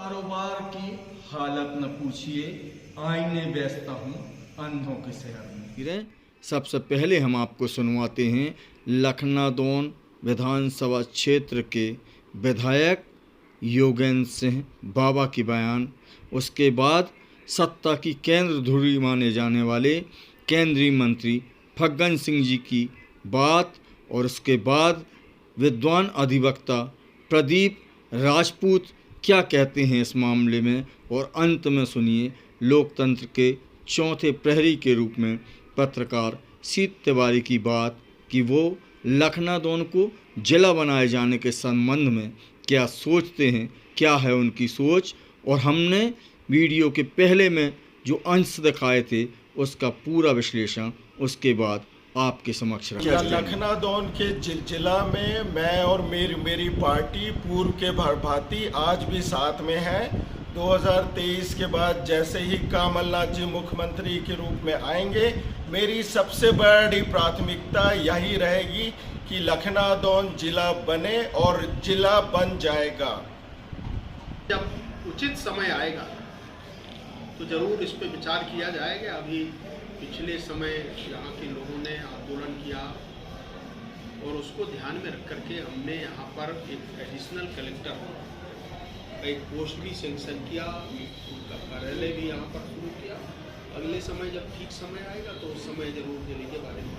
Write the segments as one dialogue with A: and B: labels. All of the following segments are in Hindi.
A: कारोबार की हालत न पूछिए, आईने बेचता हूँ अंधों के शहर में।
B: सबसे पहले हम आपको सुनवाते हैं लखनादौन विधानसभा क्षेत्र के विधायक योगेंद्र सिंह बाबा की बयान। उसके बाद सत्ता की केंद्र धुरी माने जाने वाले केंद्रीय मंत्री फग्गन सिंह जी की बात, और उसके बाद विद्वान अधिवक्ता प्रदीप राजपूत क्या कहते हैं इस मामले में, और अंत में सुनिए लोकतंत्र के चौथे प्रहरी के रूप में पत्रकार सीत तिवारी की बात कि वो लखनादौन को जिला बनाए जाने के संबंध में क्या सोचते हैं, क्या है उनकी सोच। और हमने वीडियो के पहले में जो अंश दिखाए थे उसका पूरा विश्लेषण उसके बाद आपके समक्ष रखा।
C: लखनादौन के जिला में मैं और मेरी पार्टी पूर्व के भांति आज भी साथ में है। 2023 के बाद जैसे ही कमलनाथ जी मुख्यमंत्री के रूप में आएंगे, मेरी सबसे बड़ी प्राथमिकता यही रहेगी कि लखनादौन जिला बने, और जिला बन जाएगा।
D: जब उचित समय आएगा तो जरूर इस पे विचार किया जाएगा। अभी पिछले समय यहाँ के लोगों ने आंदोलन किया और उसको ध्यान में रख करके हमने यहाँ पर एक एडिशनल कलेक्टर का एक पोस्ट भी सेंक्शन किया, उनका कार्यालय भी यहाँ पर शुरू किया। अगले समय जब ठीक समय आएगा तो उस समय जरूर दिल्ली के बारे में।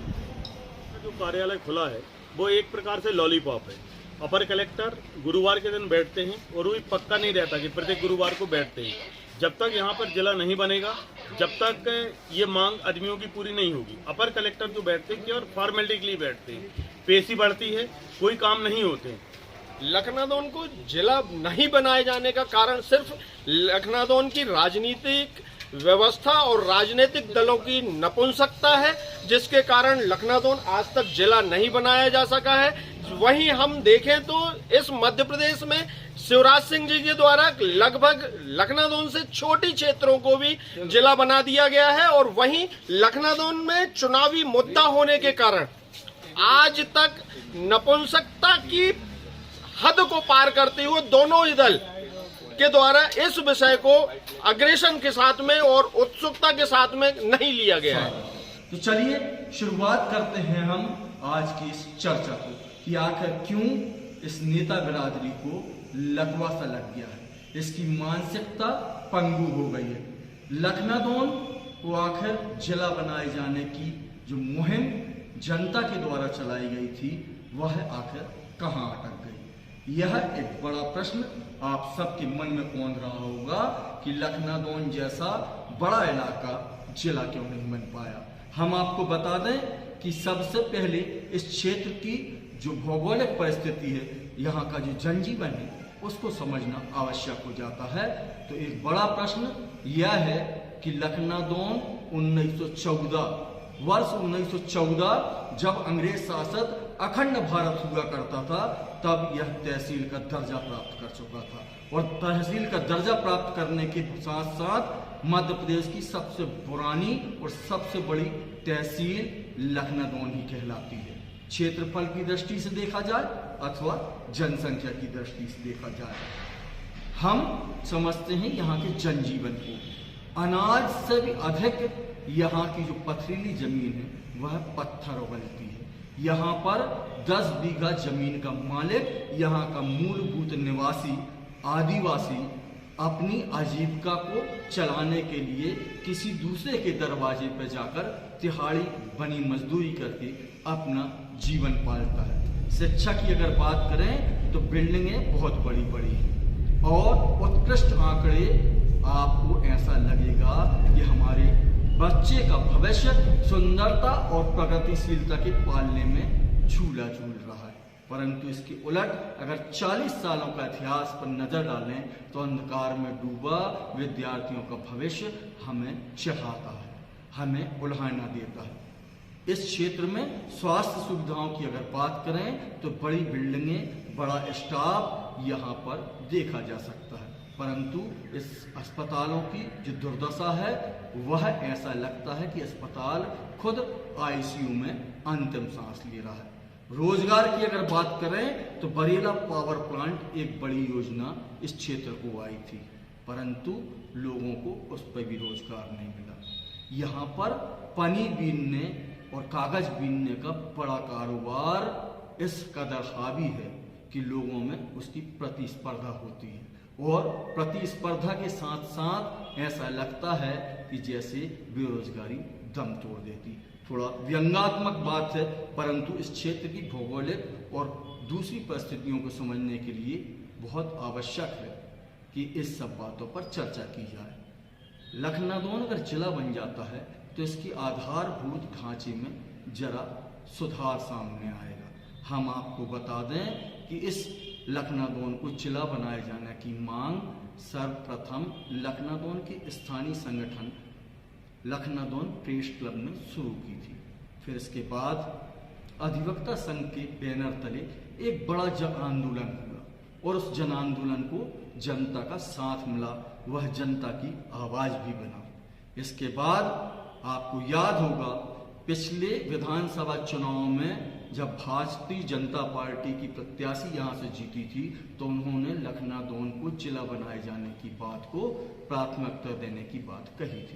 E: जो कार्यालय खुला है वो एक प्रकार से लॉलीपॉप है। अपर कलेक्टर गुरुवार के दिन बैठते हैं और वो पक्का नहीं रहता कि प्रत्येक गुरुवार को बैठते हैं। जब तक यहाँ पर जिला नहीं बनेगा, जब तक ये मांग आदमियों की पूरी नहीं होगी, अपर कलेक्टर जो बैठते हैं और फॉर्मेलिटी के लिए बैठते हैं, पेशी बढ़ती है, कोई काम नहीं होते।
C: लखनादौन को जिला नहीं बनाए जाने का कारण सिर्फ लखनादौन की राजनीतिक व्यवस्था और राजनीतिक दलों की नपुंसकता है, जिसके कारण लखनादौन आज तक जिला नहीं बनाया जा सका है। वहीं हम देखें तो इस मध्य प्रदेश में शिवराज सिंह जी के द्वारा लगभग लखनादौन से छोटी क्षेत्रों को भी जिला बना दिया गया है, और वहीं लखनादौन में चुनावी मुद्दा होने के कारण आज तक नपुंसकता की हद को पार करते हुए दोनों ही दल के द्वारा इस विषय को अग्रेशन के साथ में और उत्सुकता के साथ में नहीं लिया गया है।
A: तो चलिए शुरुआत करते हैं हम आज की इस चर्चा को कि आखिर क्यों इस नेता बिरादरी को लकवा सा लग गया है, इसकी मानसिकता पंगु हो गई है। लखनादौन को आखिर जिला बनाए जाने की जो मुहिम जनता के द्वारा चलाई गई थी वह आखिर कहां अटक गई। यह एक बड़ा प्रश्न आप सबके मन में कौंध रहा होगा कि लखनादौन जैसा बड़ा इलाका जिला क्यों नहीं बन पाया। हम आपको बता दें कि सबसे पहले इस क्षेत्र की जो भौगोलिक परिस्थिति है, यहाँ का जो जनजीवन है, उसको समझना आवश्यक हो जाता है। तो एक बड़ा प्रश्न यह है कि लखनादौन 1914 जब अंग्रेज शासक अखंड भारत हुआ करता था, तब यह तहसील का दर्जा प्राप्त कर चुका था, और तहसील का दर्जा प्राप्त करने के साथ साथ मध्य प्रदेश की सबसे पुरानी और सबसे बड़ी तहसील लखनादौन ही कहलाती है। क्षेत्रफल की दृष्टि से देखा जाए अथवा जनसंख्या की दृष्टि से देखा जाए, हम समझते हैं यहाँ के जनजीवन को। अनाज से भी अधिक यहाँ की जो पथरीली जमीन है वह पत्थर उगलती है। यहाँ पर 10 बीघा जमीन का मालिक, यहाँ का मूलभूत निवासी आदिवासी अपनी आजीविका को चलाने के लिए किसी दूसरे के दरवाजे पर जाकर तिहाड़ी बनी मजदूरी करके अपना जीवन पालता है। शिक्षा की अगर बात करें तो बिल्डिंगें बहुत बड़ी बड़ी हैं और उत्कृष्ट आंकड़े, आपको ऐसा लगेगा कि हमारे बच्चे का भविष्य सुंदरता और प्रगतिशीलता के पालने में झूला झूल रहा है। परंतु इसके उलट अगर 40 सालों का इतिहास पर नजर डालें तो अंधकार में डूबा विद्यार्थियों का भविष्य हमें चढ़ाता है, हमें उल्हाना देता है। इस क्षेत्र में स्वास्थ्य सुविधाओं की अगर बात करें तो बड़ी बिल्डिंगें, बड़ा स्टाफ यहाँ पर देखा जा सकता है, परंतु इस अस्पतालों की जो दुर्दशा है वह ऐसा लगता है कि अस्पताल खुद आईसीयू में अंतिम सांस ले रहा है। रोजगार की अगर बात करें तो बरेला पावर प्लांट एक बड़ी योजना इस क्षेत्र को आई थी। परंतु लोगों को उस पर भी रोजगार नहीं मिला। यहाँ पर पनी बीनने और कागज बीनने का बड़ा कारोबार इस कदर हावी है कि लोगों में उसकी प्रतिस्पर्धा होती है, और प्रतिस्पर्धा के साथ साथ ऐसा लगता है कि जैसे बेरोजगारी दम तोड़ देती। थोड़ा व्यंग्यात्मक बात है, परंतु इस क्षेत्र की भौगोलिक और दूसरी परिस्थितियों को समझने के लिए बहुत आवश्यक है कि इस सब बातों पर चर्चा की जाए। लखनादौन अगर जिला बन जाता है तो इसकी आधारभूत ढांचे में जरा सुधार सामने आएगा। हम आपको बता दें कि इस लखनादौन को जिला बनाए जाने की मांग सर्वप्रथम लखनादौन के स्थानीय संगठन लखनादौन प्रेस क्लब ने शुरू की थी। फिर इसके बाद अधिवक्ता संघ के बैनर तले एक बड़ा जन आंदोलन हुआ और उस जन आंदोलन को जनता का साथ मिला, वह जनता की आवाज भी बना। इसके बाद आपको याद होगा पिछले विधानसभा चुनाव में जब भारतीय जनता पार्टी की प्रत्याशी यहाँ से जीती थी तो उन्होंने लखनादौन को जिला बनाए जाने की बात को प्राथमिकता देने की बात कही थी।